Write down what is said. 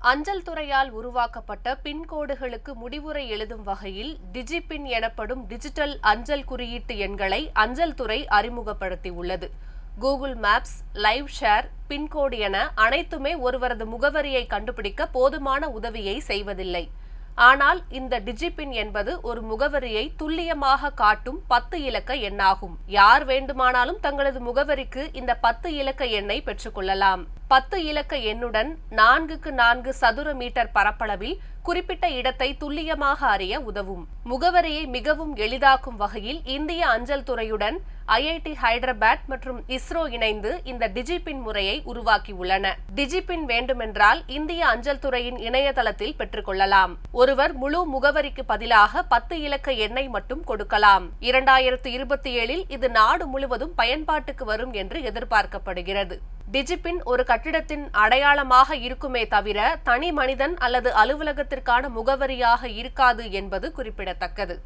அஞ்சல் துறையால் உருவாக்கப்பட்ட பின்கோடுகளுக்கு முடிவுரை எழுதும் வகையில் டிஜிபின் எனப்படும் டிஜிட்டல் அஞ்சல் குறியீட்டு எண்களை அஞ்சல் துறை அறிமுகப்படுத்தியுள்ளது. Google maps, live share, pincode என அனைத்துமே ஒருவரது முகவரியை கண்டுபிடிக்க போதுமான உதவியை செய்வதில்லை. ஆனால் இந்த டிஜிபின் என்பது ஒரு முகவரியை துல்லியமாக காட்டும் 10 இலக்க எண்ணாகும். யார் வேண்டுமானாலும் தங்களது முகவரிக்கு இந்த 10 இலக்க எண்ணை பெற்றுக்கொள்ளலாம். 10 இலக்க எண்ணுடன் 4x4 சதுர மீட்டர் பரப்பளவில் குறிப்பிட்ட இடத்தை துல்லியமாக அறிய உதவும். முகவரியை மிகவும் எளிதாக்கும் வகையில் இந்திய அஞ்சல் துறையுடன் ஐஐடி ஹைதராபாத் மற்றும் இஸ்ரோ இணைந்து இந்த டிஜிபின் முறையை உருவாக்கியுள்ளன. டிஜிபின் வேண்டுமென்றால் இந்திய அஞ்சல் துறையின் இணையதளத்தில் பெற்றுக்கொள்ளலாம். ஒருவர் முழு முகவரிக்கு பதிலாக 10 இலக்க எண்ணை மட்டும் கொடுக்கலாம். 2027இல் இது நாடு முழுவதும் பயன்பாட்டுக்கு வரும் என்று எதிர்பார்க்கப்படுகிறது. டிஜிபின் ஒரு கட்டிடத்தின் அடையாளமாக இருக்குமே தவிர தனி மனிதன் அல்லது அலுவலகத்திற்கான முகவரியாக இருக்காது என்பது குறிப்பிடத்தக்கது.